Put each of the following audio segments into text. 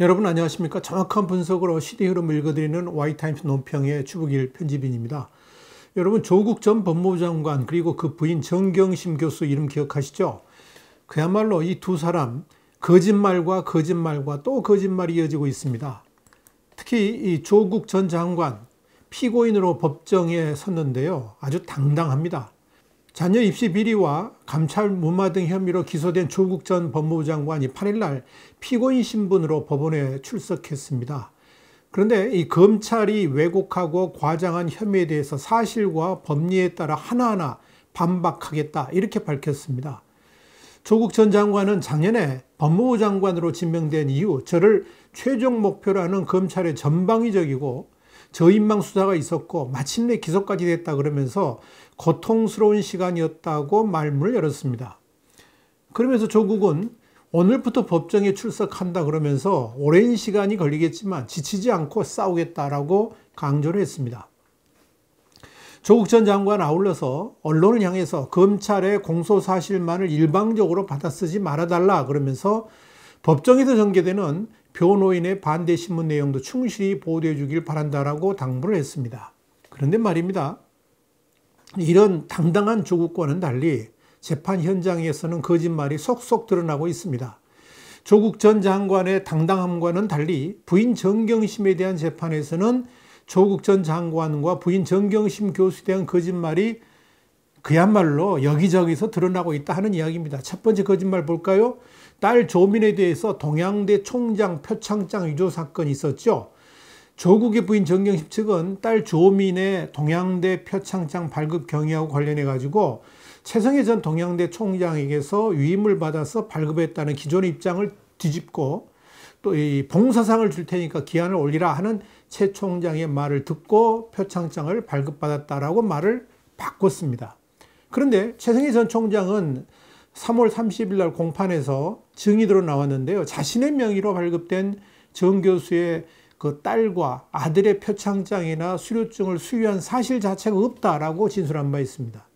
여러분 안녕하십니까? 정확한 분석으로 시대 흐름을 읽어드리는 Y타임스 논평의 주북일 편집인입니다. 여러분 조국 전 법무부 장관 그리고 그 부인 정경심 교수 이름 기억하시죠? 그야말로 이 두 사람 거짓말과 또 거짓말이 이어지고 있습니다. 특히 이 조국 전 장관 피고인으로 법정에 섰는데요. 아주 당당합니다. 자녀 입시 비리와 감찰 무마 등 혐의로 기소된 조국 전 법무부 장관이 8일날 피고인 신분으로 법원에 출석했습니다. 그런데 이 검찰이 왜곡하고 과장한 혐의에 대해서 사실과 법리에 따라 하나하나 반박하겠다 이렇게 밝혔습니다. 조국 전 장관은 작년에 법무부 장관으로 지명된 이후 저를 최종 목표로 하는 검찰의 전방위적이고 저인망 수사가 있었고 마침내 기소까지 됐다 그러면서 고통스러운 시간이었다고 말문을 열었습니다. 그러면서 조국은 오늘부터 법정에 출석한다 그러면서 오랜 시간이 걸리겠지만 지치지 않고 싸우겠다라고 강조를 했습니다. 조국 전 장관 아울러서 언론을 향해서 검찰의 공소사실만을 일방적으로 받아쓰지 말아달라 그러면서 법정에서 전개되는 변호인의 반대 신문 내용도 충실히 보도해 주길 바란다라고 당부를 했습니다. 그런데 말입니다. 이런 당당한 조국과는 달리 재판 현장에서는 거짓말이 속속 드러나고 있습니다. 조국 전 장관의 당당함과는 달리 부인 정경심에 대한 재판에서는 조국 전 장관과 부인 정경심 교수에 대한 거짓말이 그야말로 여기저기서 드러나고 있다 하는 이야기입니다. 첫 번째 거짓말 볼까요? 딸 조민에 대해서 동양대 총장 표창장 위조 사건이 있었죠. 조국의 부인 정경심 측은 딸 조민의 동양대 표창장 발급 경위하고 관련해 가지고 최성해 전 동양대 총장에게서 위임을 받아서 발급했다는 기존의 입장을 뒤집고 또 이 봉사상을 줄 테니까 기한을 올리라 하는 최 총장의 말을 듣고 표창장을 발급받았다라고 말을 바꿨습니다. 그런데 최성해 전 총장은 3월 30일 날 공판에서 증인으로 나왔는데요. 자신의 명의로 발급된 정 교수의 그 딸과 아들의 표창장이나 수료증을 수여한 사실 자체가 없다라고 진술한 바 있습니다.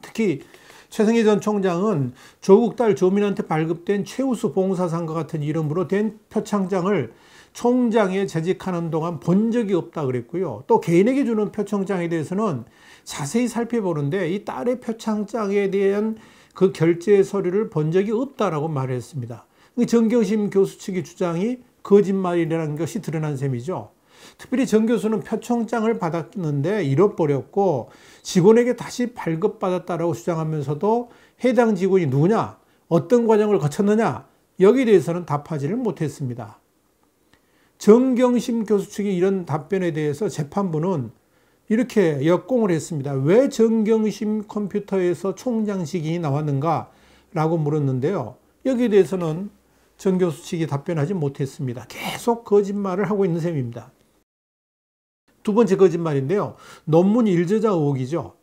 특히 최성해 전 총장은 조국 딸 조민한테 발급된 최우수 봉사상과 같은 이름으로 된 표창장을 총장에 재직하는 동안 본 적이 없다 그랬고요. 또 개인에게 주는 표창장에 대해서는 자세히 살펴보는데 이 딸의 표창장에 대한 그 결제 서류를 본 적이 없다라고 말했습니다. 정경심 교수 측의 주장이 거짓말이라는 것이 드러난 셈이죠. 특별히 정 교수는 표창장을 받았는데 잃어버렸고 직원에게 다시 발급받았다라고 주장하면서도 해당 직원이 누구냐, 어떤 과정을 거쳤느냐 여기에 대해서는 답하지를 못했습니다. 정경심 교수 측의 이런 답변에 대해서 재판부는 이렇게 역공을 했습니다. 왜 정경심 컴퓨터에서 총장직이 나왔는가 라고 물었는데요. 여기에 대해서는 정 교수 측이 답변하지 못했습니다. 계속 거짓말을 하고 있는 셈입니다. 두 번째 거짓말인데요. 논문 일저자 의혹이죠.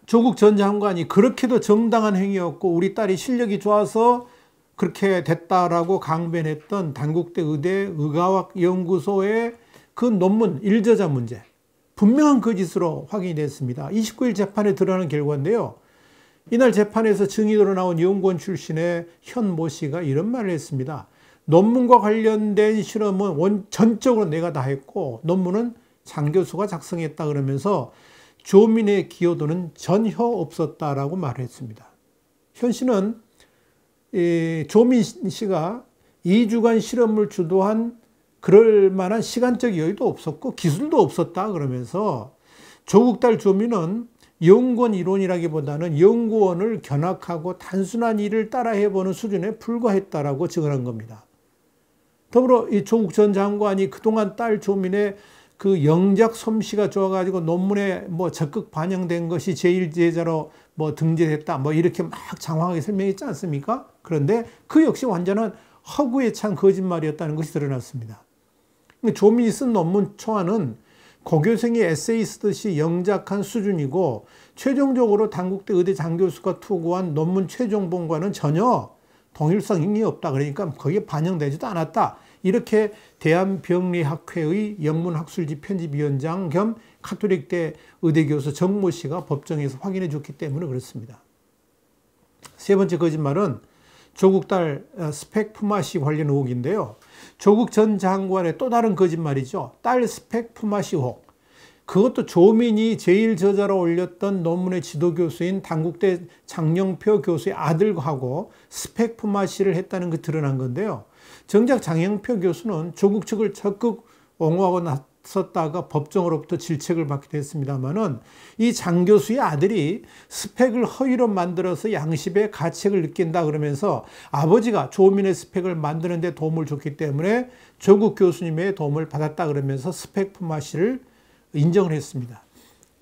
조국 전 장관이 그렇게도 정당한 행위였고 우리 딸이 실력이 좋아서 그렇게 됐다라고 강변했던 단국대 의대 의과학연구소의 그 논문 일저자 문제. 분명한 거짓으로 확인이 됐습니다. 29일 재판에 드러나는 결과인데요. 이날 재판에서 증인으로 나온 연구원 출신의 현 모 씨가 이런 말을 했습니다. 논문과 관련된 실험은 전적으로 내가 다 했고 논문은 장 교수가 작성했다 그러면서 조민의 기여도는 전혀 없었다라고 말을 했습니다. 현 씨는 조민 씨가 2주간 실험을 주도한 그럴 만한 시간적 여유도 없었고 기술도 없었다 그러면서 조국 딸 조민은 연구원 이론이라기보다는 연구원을 견학하고 단순한 일을 따라해보는 수준에 불과했다라고 증언한 겁니다. 더불어 이 조국 전 장관이 그동안 딸 조민의 그 영작 솜씨가 좋아가지고 논문에 뭐 적극 반영된 것이 제1제자로 뭐 등재됐다 뭐 이렇게 막 장황하게 설명했지 않습니까? 그런데 그 역시 완전한 허구에 찬 거짓말이었다는 것이 드러났습니다. 조민이 쓴 논문 초안은 고교생이 에세이 쓰듯이 영작한 수준이고 최종적으로 단국대 의대 장교수가 투고한 논문 최종본과는 전혀 동일성이 없다. 그러니까 거기에 반영되지도 않았다. 이렇게 대한병리학회의 영문학술지 편집위원장 겸 카톨릭대 의대교수 정모 씨가 법정에서 확인해 줬기 때문에 그렇습니다. 세 번째 거짓말은 조국 딸 스펙 품앗이 관련 의혹인데요. 조국 전 장관의 또 다른 거짓말이죠. 딸 스펙 품앗이 의혹. 그것도 조민이 제1저자로 올렸던 논문의 지도교수인 단국대 장영표 교수의 아들하고 스펙 품앗이를 했다는 게 드러난 건데요. 정작 장영표 교수는 조국 측을 적극 옹호하고 나섰다가 법정으로부터 질책을 받기도 했습니다만은 이 장 교수의 아들이 스펙을 허위로 만들어서 양심의 가책을 느낀다 그러면서 아버지가 조민의 스펙을 만드는 데 도움을 줬기 때문에 조국 교수님의 도움을 받았다 그러면서 스펙 품앗이를 인정을 했습니다.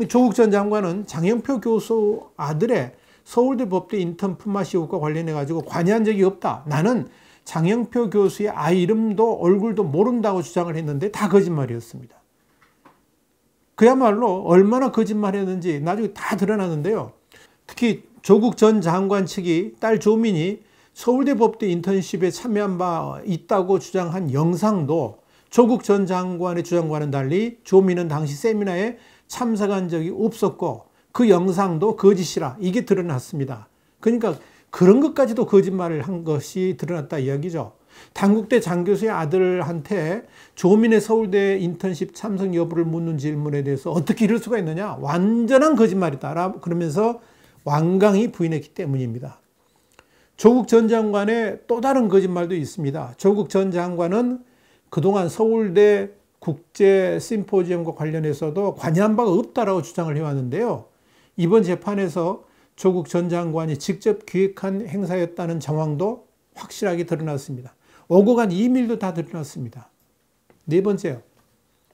조국 전 장관은 장영표 교수 아들의 서울대 법대 인턴 품앗이 의혹과 관련해 가지고 관여한 적이 없다. 나는 장영표 교수의 아이 이름도 얼굴도 모른다고 주장을 했는데 다 거짓말이었습니다. 그야말로 얼마나 거짓말했는지 나중에 다 드러났는데요. 특히 조국 전 장관 측이 딸 조민이 서울대 법대 인턴십에 참여한 바 있다고 주장한 영상도 조국 전 장관의 주장과는 달리 조민은 당시 세미나에 참석한 적이 없었고 그 영상도 거짓이라 이게 드러났습니다. 그러니까 그런 것까지도 거짓말을 한 것이 드러났다 이야기죠. 단국대 장 교수의 아들한테 조민의 서울대 인턴십 참석 여부를 묻는 질문에 대해서 어떻게 이럴 수가 있느냐? 완전한 거짓말이다. 그러면서 완강히 부인했기 때문입니다. 조국 전 장관의 또 다른 거짓말도 있습니다. 조국 전 장관은 그동안 서울대 국제 심포지엄과 관련해서도 관여한 바가 없다라고 주장을 해왔는데요. 이번 재판에서 조국 전 장관이 직접 기획한 행사였다는 정황도 확실하게 드러났습니다. 오고 간 이메일도 다 드러났습니다. 네 번째요.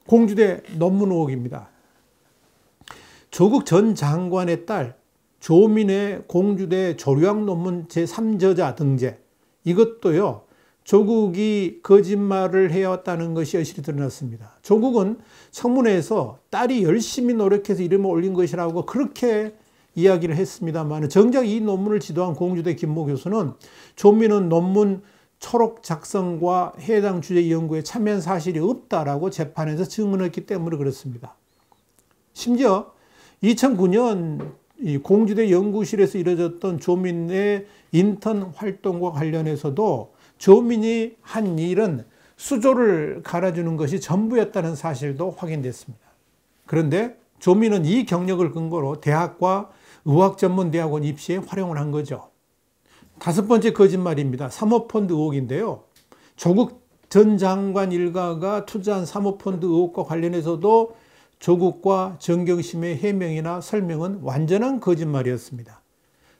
공주대 논문 의혹입니다. 조국 전 장관의 딸 조민의 공주대 조류학 논문 제3저자 등재. 이것도요. 조국이 거짓말을 해왔다는 것이 여실히 드러났습니다. 조국은 청문회에서 딸이 열심히 노력해서 이름을 올린 것이라고 그렇게 이야기를 했습니다만 정작 이 논문을 지도한 공주대 김모 교수는 조민은 논문 초록 작성과 해당 주제 연구에 참여한 사실이 없다라고 재판에서 증언했기 때문에 그렇습니다. 심지어 2009년 이 공주대 연구실에서 이뤄졌던 조민의 인턴 활동과 관련해서도 조민이 한 일은 수조를 갈아주는 것이 전부였다는 사실도 확인됐습니다. 그런데 조민은 이 경력을 근거로 대학과 의학전문대학원 입시에 활용을 한 거죠. 다섯 번째 거짓말입니다. 사모펀드 의혹인데요. 조국 전 장관 일가가 투자한 사모펀드 의혹과 관련해서도 조국과 정경심의 해명이나 설명은 완전한 거짓말이었습니다.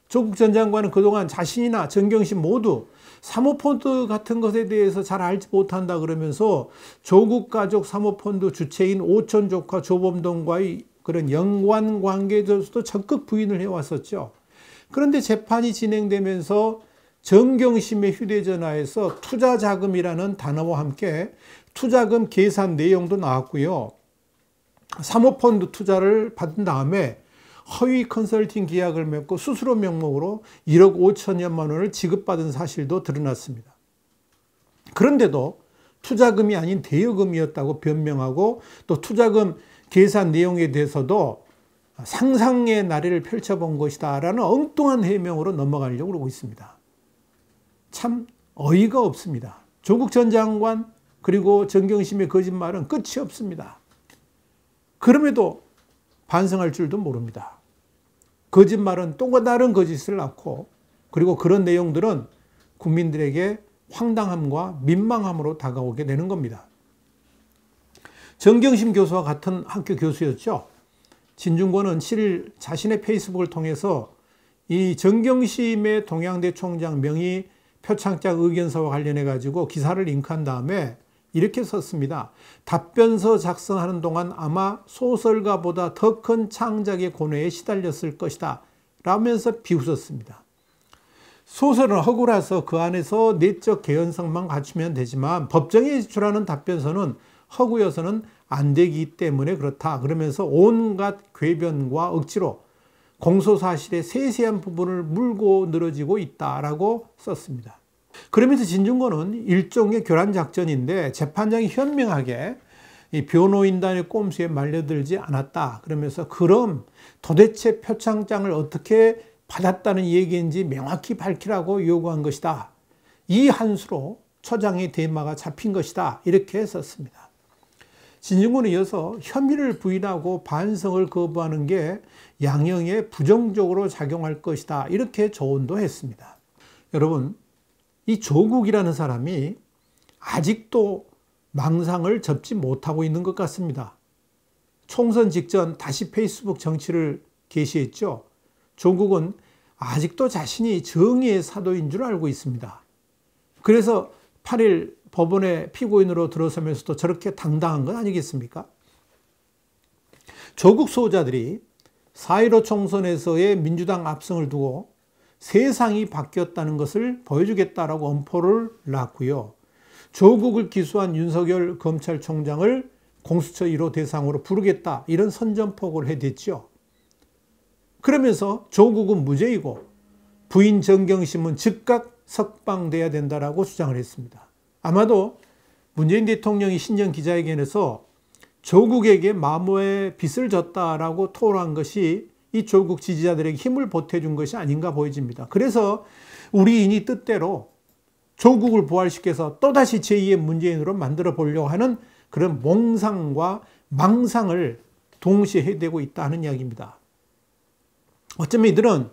조국 전 장관은 그동안 자신이나 정경심 모두 사모펀드 같은 것에 대해서 잘 알지 못한다 그러면서 조국 가족 사모펀드 주체인 오촌 조카 조범동과의 그런 연관관계에 대해서도 적극 부인을 해왔었죠. 그런데 재판이 진행되면서 정경심의 휴대전화에서 투자자금이라는 단어와 함께 투자금 계산 내용도 나왔고요. 사모펀드 투자를 받은 다음에 허위 컨설팅 계약을 맺고 수수료 명목으로 1억 5천여만 원을 지급받은 사실도 드러났습니다. 그런데도 투자금이 아닌 대여금이었다고 변명하고 또 투자금 계산 내용에 대해서도 상상의 나래를 펼쳐본 것이다 라는 엉뚱한 해명으로 넘어가려고 하고 있습니다. 참 어이가 없습니다. 조국 전 장관 그리고 정경심의 거짓말은 끝이 없습니다. 그럼에도 반성할 줄도 모릅니다. 거짓말은 또 다른 거짓을 낳고 그리고 그런 내용들은 국민들에게 황당함과 민망함으로 다가오게 되는 겁니다. 정경심 교수와 같은 학교 교수였죠. 진중권은 7일 자신의 페이스북을 통해서 이 정경심의 동양대 총장 명의 표창장 의견서와 관련해 가지고 기사를 링크한 다음에 이렇게 썼습니다. 답변서 작성하는 동안 아마 소설가보다 더 큰 창작의 고뇌에 시달렸을 것이다 라면서 비웃었습니다. 소설은 허구라서 그 안에서 내적 개연성만 갖추면 되지만 법정에 제출하는 답변서는 허구여서는 안 되기 때문에 그렇다. 그러면서 온갖 궤변과 억지로 공소사실의 세세한 부분을 물고 늘어지고 있다라고 썼습니다. 그러면서 진중권은 일종의 교란작전인데 재판장이 현명하게 이 변호인단의 꼼수에 말려들지 않았다. 그러면서 그럼 도대체 표창장을 어떻게 받았다는 얘기인지 명확히 밝히라고 요구한 것이다. 이 한수로 초장의 대마가 잡힌 것이다. 이렇게 썼습니다. 진중권에 이어서 혐의를 부인하고 반성을 거부하는 게 양형에 부정적으로 작용할 것이다. 이렇게 조언도 했습니다. 여러분, 이 조국이라는 사람이 아직도 망상을 접지 못하고 있는 것 같습니다. 총선 직전 다시 페이스북 정치를 게시했죠. 조국은 아직도 자신이 정의의 사도인 줄 알고 있습니다. 그래서 8일 법원에 피고인으로 들어서면서도 저렇게 당당한 건 아니겠습니까? 조국 수호자들이 4.15 총선에서의 민주당 압승을 두고 세상이 바뀌었다는 것을 보여주겠다라고 엄포를 놨고요. 조국을 기소한 윤석열 검찰총장을 공수처 1호 대상으로 부르겠다, 이런 선전포고를 해댔죠. 그러면서 조국은 무죄이고 부인 정경심은 즉각 석방돼야 된다라고 주장을 했습니다. 아마도 문재인 대통령이 신년 기자회견에서 조국에게 마모의 빚을 졌다라고 토로한 것이 이 조국 지지자들에게 힘을 보태준 것이 아닌가 보여집니다. 그래서 우리 인이 뜻대로 조국을 부활시켜서 또다시 제2의 문재인으로 만들어 보려고 하는 그런 몽상과 망상을 동시에 해대고 있다는 이야기입니다. 어쩌면 이들은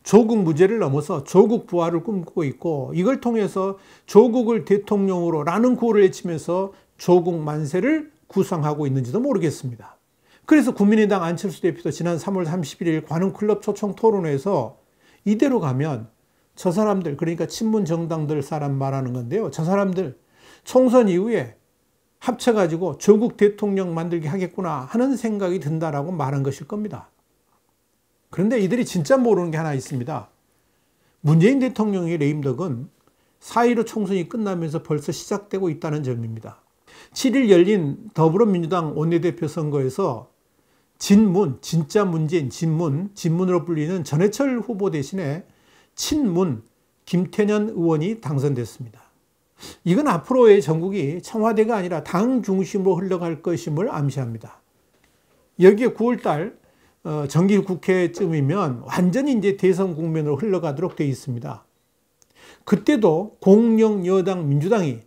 조국 무죄를 넘어서 조국 부활을 꿈꾸고 있고, 이걸 통해서 조국을 대통령으로 라는 구호를 외치면서 조국 만세를 구상하고 있는지도 모르겠습니다. 그래서 국민의당 안철수 대표도 지난 3월 31일 관훈클럽 초청 토론회에서 이대로 가면 저 사람들, 그러니까 친문 정당들 사람 말하는 건데요, 저 사람들 총선 이후에 합쳐가지고 조국 대통령 만들게 하겠구나 하는 생각이 든다라고 말한 것일 겁니다. 그런데 이들이 진짜 모르는 게 하나 있습니다. 문재인 대통령의 레임덕은 4.15 총선이 끝나면서 벌써 시작되고 있다는 점입니다. 7일 열린 더불어민주당 원내대표 선거에서 진문, 진짜 문재인, 진문으로 불리는 전해철 후보 대신에 친문 김태년 의원이 당선됐습니다. 이건 앞으로의 전국이 청와대가 아니라 당 중심으로 흘러갈 것임을 암시합니다. 여기에 9월달 정기국회쯤이면 완전히 이제 대선 국면으로 흘러가도록 되어 있습니다. 그때도 공영 여당 민주당이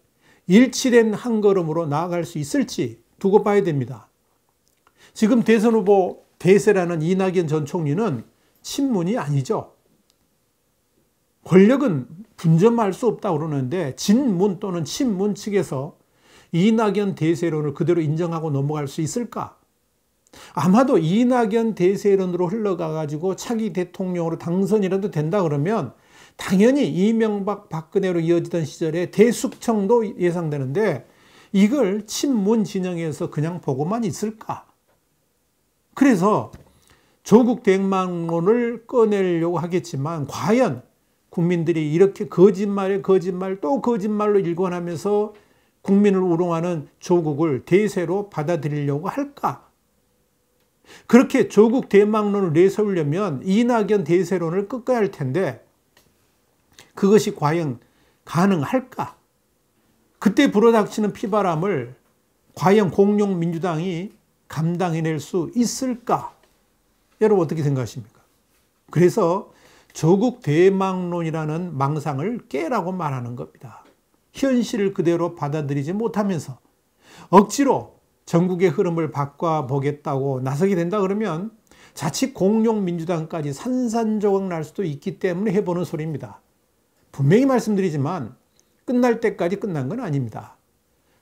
일치된 한 걸음으로 나아갈 수 있을지 두고 봐야 됩니다. 지금 대선 후보 대세라는 이낙연 전 총리는 친문이 아니죠. 권력은 분점할 수 없다고 그러는데 진문 또는 친문 측에서 이낙연 대세론을 그대로 인정하고 넘어갈 수 있을까? 아마도 이낙연 대세론으로 흘러가가지고 차기 대통령으로 당선이라도 된다 그러면 당연히 이명박 박근혜로 이어지던 시절에 대숙청도 예상되는데 이걸 친문 진영에서 그냥 보고만 있을까? 그래서 조국 대망론을 꺼내려고 하겠지만 과연 국민들이 이렇게 거짓말에 거짓말 또 거짓말로 일관하면서 국민을 우롱하는 조국을 대세로 받아들이려고 할까? 그렇게 조국 대망론을 내세우려면 이낙연 대세론을 꺾어야 할 텐데 그것이 과연 가능할까? 그때 불어닥치는 피바람을 과연 공룡 민주당이 감당해낼 수 있을까? 여러분 어떻게 생각하십니까? 그래서 조국 대망론이라는 망상을 깨라고 말하는 겁니다. 현실을 그대로 받아들이지 못하면서 억지로 전국의 흐름을 바꿔보겠다고 나서게 된다 그러면 자칫 공룡 민주당까지 산산조각 날 수도 있기 때문에 해보는 소리입니다. 분명히 말씀드리지만 끝날 때까지 끝난 건 아닙니다.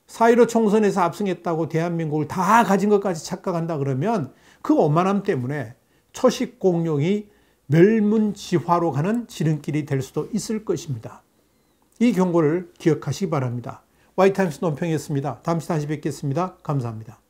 4.15 총선에서 압승했다고 대한민국을 다 가진 것까지 착각한다 그러면 그 오만함 때문에 초식 공룡이 멸문지화로 가는 지름길이 될 수도 있을 것입니다. 이 경고를 기억하시기 바랍니다. 와이타임스 논평이었습니다. 다음 시간에 다시 뵙겠습니다. 감사합니다.